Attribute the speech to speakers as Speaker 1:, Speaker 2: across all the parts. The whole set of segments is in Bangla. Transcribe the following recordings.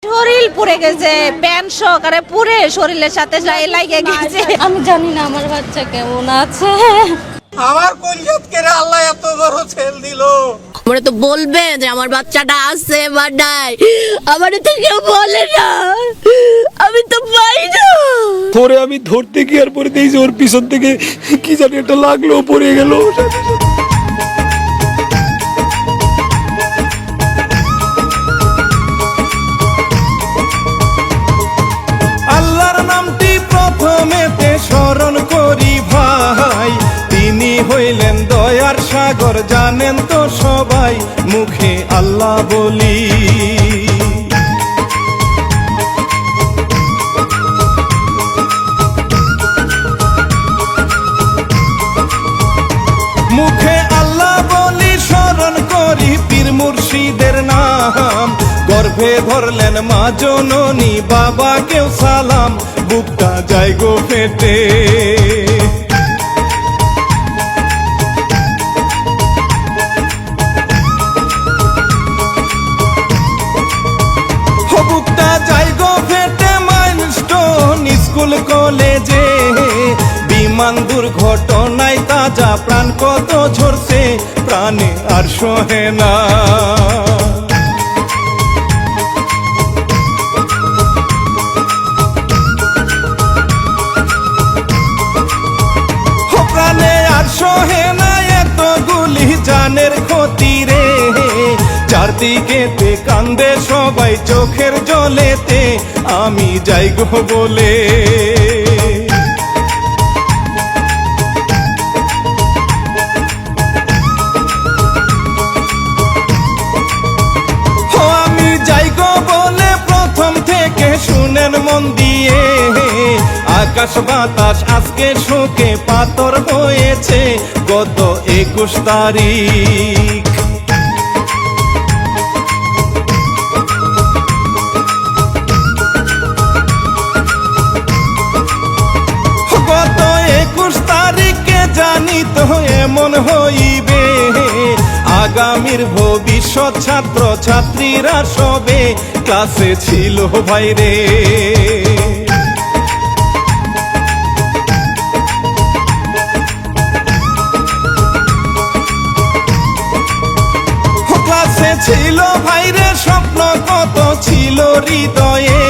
Speaker 1: শরীর পুড়ে গেছে, প্যান্ট সহকারে পুড়ে শরীরের সাথে লাগে গেছে।
Speaker 2: আমি জানি না আমার বাচ্চা কেমন আছে।
Speaker 3: আমার কলিজাতকে আল্লাহ এত বড় ছেল দিল।
Speaker 2: আমরা তো বলবে যে আমার বাচ্চাটা আছে বা নাই, আমার তো কেউ বলে না, আমি তো পাই না।
Speaker 4: পরে আমি ধরতে গিয়ে আর পরে দেখছি ওর পিছন থেকে কি জানি একটা লাগলো, পড়ে গেল।
Speaker 3: আল্লাহর নামটি প্রথমেতে স্মরণ করি ভাই, তিনি হইলেন দয়ার সাগর, জানেন তো সবাই, মুখে আল্লাহ বলি। মুখে আল্লাহ বলি, স্মরণ করি পীর মুর্শিদের নাম, গর্ভে ধরলেন মা জননী, বাবাকেও সালাম, বুকটা যায় গো ফেটে। বুকটা যায় গো ফেটে, মাইলস্টোন স্কুল কলেজে, বিমান দুর্ঘটনায় তাজা প্রাণ কত ঝরছে, প্রাণে আর সহে না। প্রাণে আর সহে না এতগুলি জানের ক্ষতি রে, চারদিকেতে কান্দে সবাই চোখের জলেতে, আমি যাই গো বলে। আমি যাই গো বলে, প্রথম থেকে শুনেন মন দিয়ে, আকাশ বাতাস আজকে শোকে পাথর হয়েছে, গত 21 তারিখ। গত 21 তারিখে জানি তো এমন হইবে, আগামীর ভবিষ্যৎ ছাত্র ছাত্রীরা সবে ক্লাসে ছিল ভাইরে। ক্লাসে ছিল ভাইরে, স্বপ্ন কত ছিল হৃদয়ে,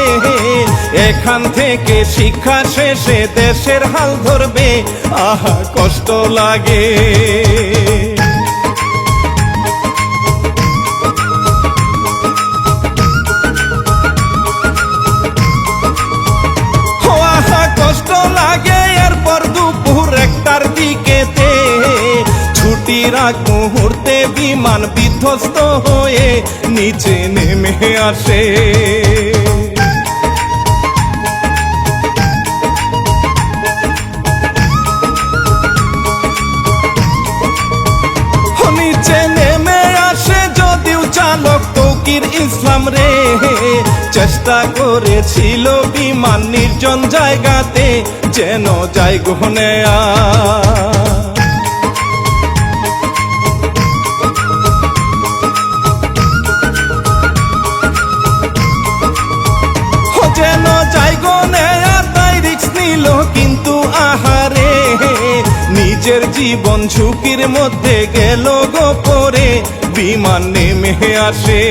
Speaker 3: এখান থেকে শিক্ষা শেষে দেশের হাল ধরবে, আহা কষ্ট লাগে। কষ্ট লাগে, এরপর দুপুর 1টার দিকেতে, ছুটির আগ মুহূর্তে বিমান বিধ্বস্ত হয়ে নিচে নেমে আসে। নিচে নেমে আসে যদিও চালক তৌকির ইসলাম রে, চেষ্টা করেছিল বিমান নির্জন জায়গাতে যেন যাই গো নেয়া। যেন যাই গো নেয়া, তাই রিস্ক নিল কিন্তু আহারে, নিজের জীবন ঝুঁকির মধ্যে গেল গো পরে, বিমান নেমে আসে।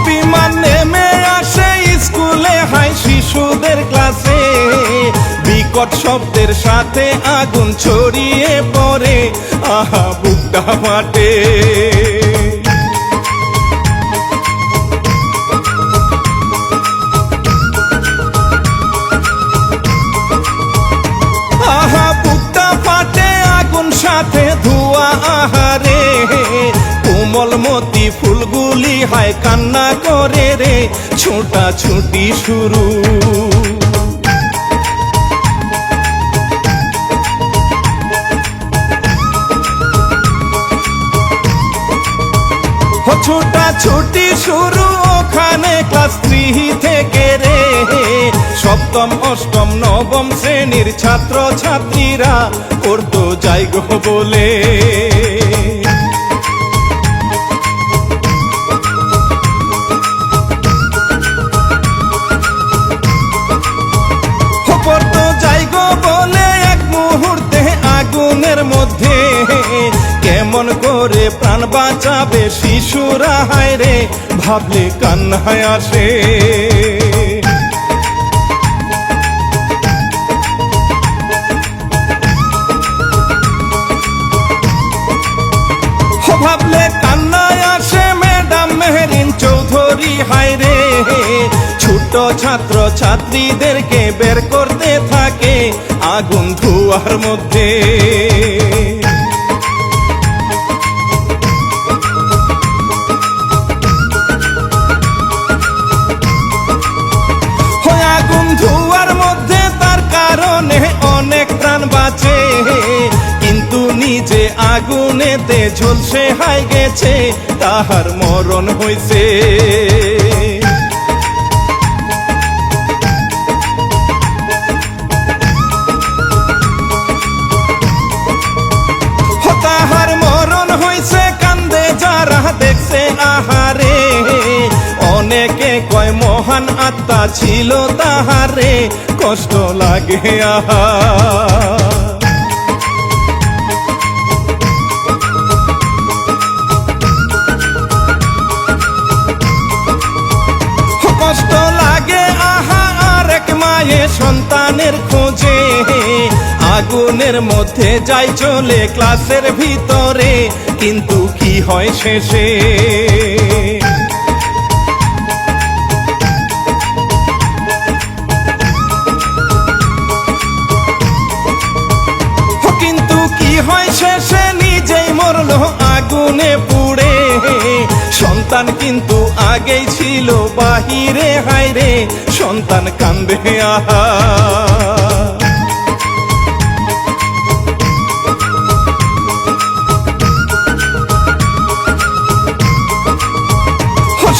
Speaker 3: বিমান নেমে আসে স্কুলে, হাই শিশুদের ক্লাসে, বিকট শব্দের সাথে আগুন ছড়িয়ে পড়ে, আহা বুকটা ফাটে। আহা বুকটা ফাটে, আগুন সাথে ধোঁয়া, আহারে কোমলমতি ফুলগুলি হায় কান্না করে রে, ছোটা ছুটি শুরু। ছোটা ছুটি শুরু, ওখানে ক্লাস 3 থেকে রে, সপ্তম অষ্টম নবম শ্রেণীর ছাত্র ছাত্রীরা পড়তো যাই গো বলে। পড়তো যাই গো বলে এক মুহূর্তে আগুনের মধ্যে, কেমন করে প্রাণ বাঁচাবে শিশুরা, হায় রে ভাবলে কান্নায় আসে। ভাবলে কান্নায় আসে ম্যাডাম মেহেরিন চৌধুরী, হায় রে ছোট ছাত্র ছাত্রীদেরকে বের করতে থাকে আগুন ধোঁয়ার মধ্যে। আগুন ধোঁয়ার মধ্যে তার কারণে অনেক প্রাণ বাঁচে, কিন্তু নিজে আগুনেতে ঝলসে হায় গেছে, তাহার মরণ হইছে। তাহার মরণ হইছে, কান্দে যারা দেখছে আহারে, অনেকে কয় মহান আত্মা ছিল তাহারে, কষ্ট লাগে আহা। কষ্ট লাগে আহা আরেক মায়ে সন্তানের খোঁজে, আগুনের মধ্যে যাই চলে ক্লাসের ভিতরে, কিন্তু কি হয় শেষে। কিন্তু কি হয় শেষে, নিজেই মরলো আগুনে পুড়ে, সন্তান কিন্তু আগেই ছিল বাহিরে, হায় রে সন্তান কান্দে আহা।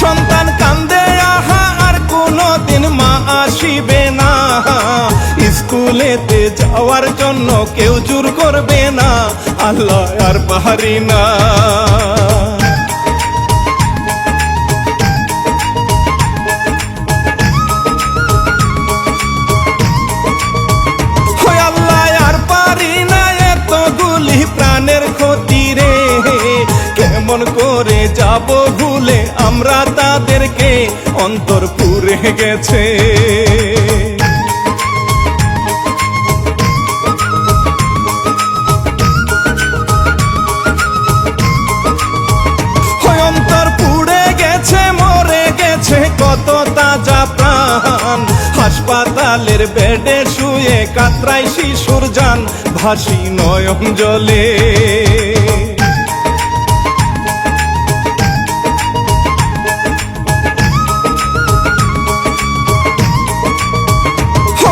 Speaker 3: সন্তান কান্দে আহা, আর কোনদিন মা আসিবে না, স্কুলেতে যাওয়ার জন্য কেউ জোর করবে না, আল্লাহ আর পারি না। আল্লাহ আর পারি না, এতগুলি প্রাণের ক্ষতি রে, কেমন করে যাব ভুলে আমরা তাদেরকে, অন্তর পুড়ে গেছে। অন্তর পুড়ে গেছে, মরে গেছে কত তাজা প্রাণ, হাসপাতালের বেডে শুয়ে কাতরায় শিশুর জান, ভাসি নয়ন জলে।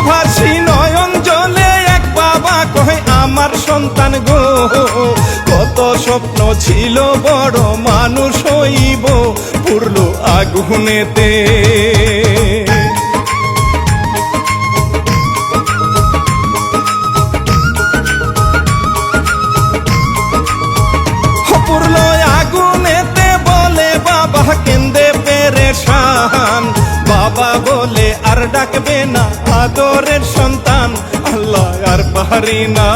Speaker 3: ভাসি নয়ন জলে, এক বাবা কহে আমার সন্তান গো, কত স্বপ্ন ছিল বড় মানুষ হইব, পুরলো আগুনেতে। পুরলো আগুনেতে, বলে বাবা কেন্দে পেরেশান, বাবা বলে আর ডাকবে না আদরের সন্তান, আল্লাহ আর পারি না।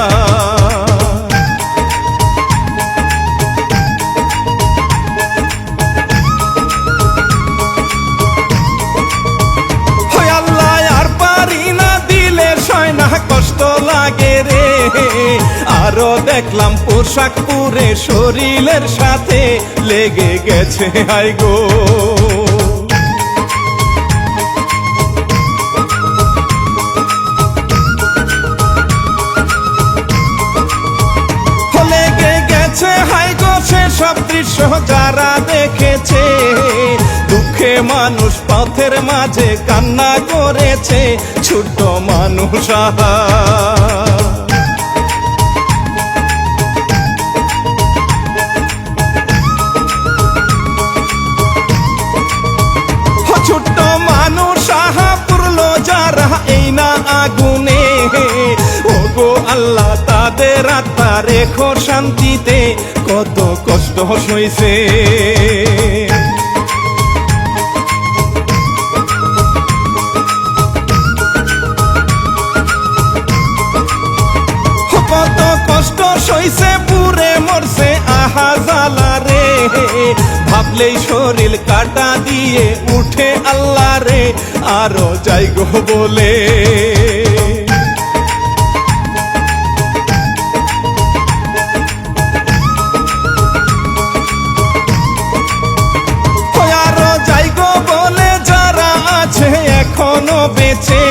Speaker 3: আল্লাহ আর পারি না, দিলে সয় না, কষ্ট লাগে রে, আরো দেখলাম পোশাক পুরে শরীরের সাথে লেগে গেছে হাই গো। সব দৃশ্য যারা দেখেছে, দুঃখে মানুষ পথের মাঝে কান্না করেছে, ছোট মানুষ আহা। ছোট্ট মানুষ আহা, পুরলো যারা এই তাদের আত্মা রেখো শান্তিতে, কত কষ্ট সইছে। কত কষ্ট সইছে পুরে মরছে আহা জালা রে, ভাবলেই শরীর কাটা দিয়ে উঠে আল্লাহ রে, আরো যাই গো বলে। আরো যাই গো বলে যারা আছে এখনো বেঁচে,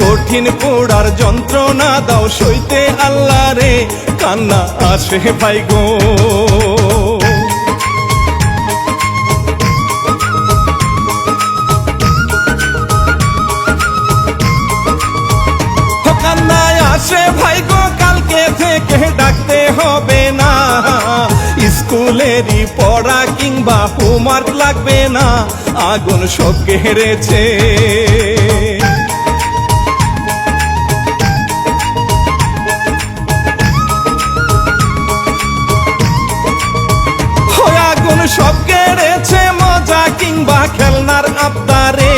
Speaker 3: কঠিন পোড়ার যন্ত্রণা দাও সইতে আল্লাহ রে, কান্না আসে ভাই গো। কান্নায় আসে ভাই গো, কালকে থেকে ডাকতে হবে না, স্কুলেরই পড়া কিংবা হোমওয়ার্ক লাগবে না, আগুন সব ঘেরেছে। আগুন সব কেড়েছে মজা কিংবা খেলনার আবদারে,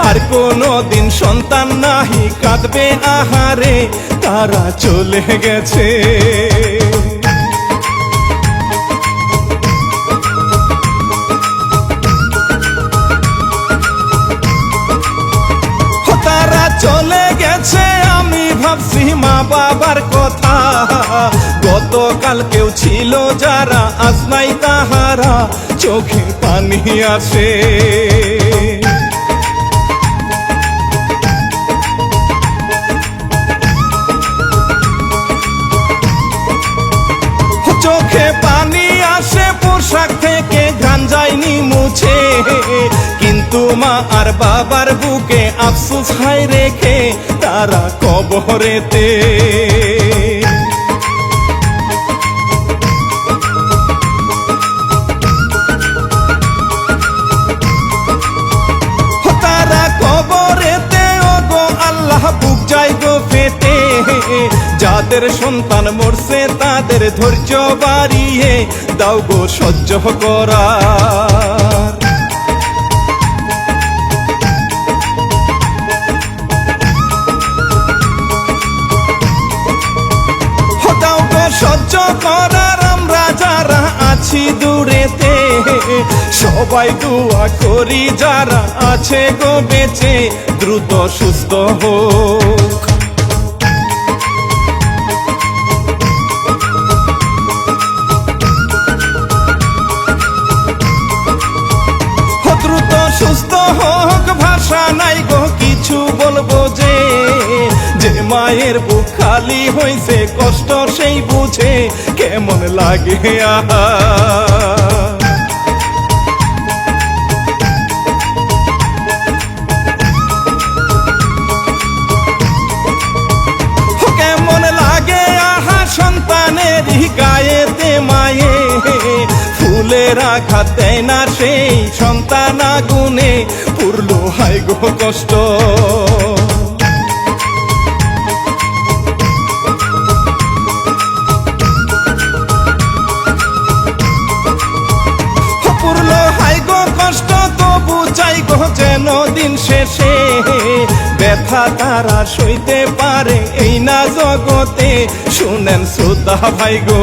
Speaker 3: আর কোনো দিন সন্তান নাহি কাঁদবে আহারে, তারা চলে গেছে। তারা চলে গেছে, আমি ভাবছি মা বাবার কথা, গতকাল কেউ ছিল যারা আজ নাই তাহারা, চোখে পানি আসে। চোখে পানি আসে, পোশাক থেকে ঘ্রাণ যায়নি মুছে, কিন্তু মা আর বাবার বুকে আফসোস হায় রেখে তারা কবরেতে। তারা কবরেতে ওগো আল্লাহ বুক যায় গো ফেটে, যাদের সন্তান মরছে তাদের ধৈর্য বাড়িয়ে দাও গো সহ্য করার। দাও গো সহ্য করার, আমরা যারা আছি দূরেতে সবাই দোয়া করি যারা আছে গো বেঁচে দ্রুত সুস্থ হোক। দ্রুত সুস্থ হোক, ভাষা নাই গো কিছু বলবো যে, যে মায়ের বুক খালি হইছে কষ্ট সেই বুঝে কেমন লাগে আহা। কেমন লাগে আহা সন্তানেরই গায়েতে মায়ে, ফুলের আঘাত দেয় না সেই সন্তান আগুনে, পুরলো হায় গো কষ্ট। পুরলো হায় গো কষ্ট, তবু চাই গো যেন দিন শেষে ব্যথা তারা সইতে পারে এই না জগতে, শুনেন শ্রোতা ভাই গো।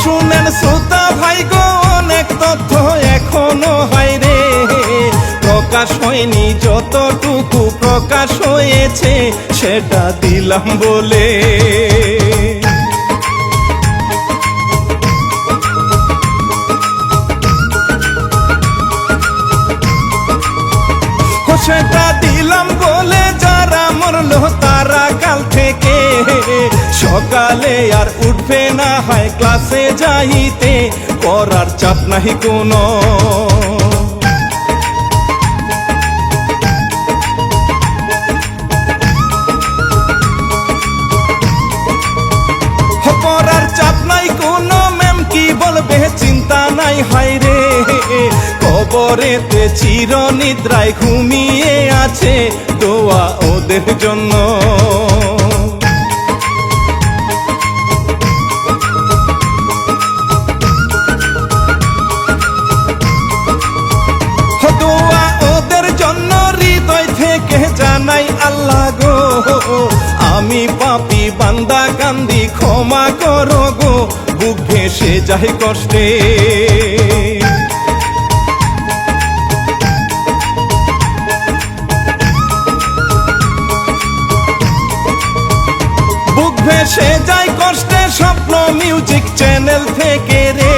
Speaker 3: শুনেন শ্রোতা ভাই গো, অনেক তথ্য এখনো হয় রে, প্রকাশ হয়নি যতটুকু প্রকাশ হয়েছে সেটা দিলাম বলে। সেটা দিলাম বলে যারা মরলো তারা কাল থেকে সকালে আর উঠবে না হয় ক্লাসে যাইতে, পড়ার চাপ নাহি কোনো। পড়ার চাপ নাই কোনো, ম্যাম কি বলবে চিন্তা নাই হায় রে, কবরেতে চিরনিদ্রায় ঘুমিয়ে আছে, দোয়া ওদের জন্য। দোয়া ওদের জন্য হৃদয় থেকে জানাই আল্লাহ গো, আমি পাপী বান্দা কান্দি ক্ষমা করো গো, বুক ভেসে যায় কষ্টে। বুক ভেসে যায় কষ্টে, স্বপ্ন মিউজিক চ্যানেল থেকে রে,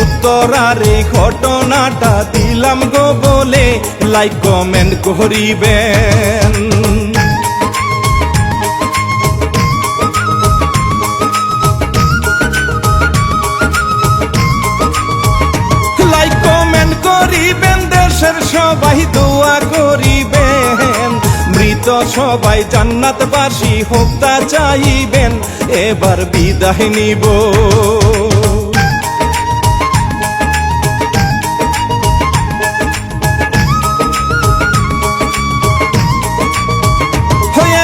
Speaker 3: উত্তরার এই ঘটনাটা দিলাম গো বলে, লাইক কমেন্ট করিবেন। লাইক কমেন্ট করিবেন, দেশের সবাই দোয়া করিবেন, মৃত সবাই জান্নাতবাসী হোক তা চাইবেন, এবার বিদায় নিব।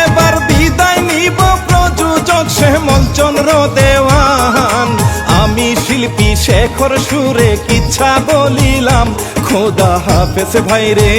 Speaker 3: এবার বিদায় নিব, প্রযোজক শ্যামল চন্দ্র দেওয়ান, আমি শিল্পী শেখর সুরে কিচ্ছা বলিলাম, খোদা হাফেজ ভাইরে।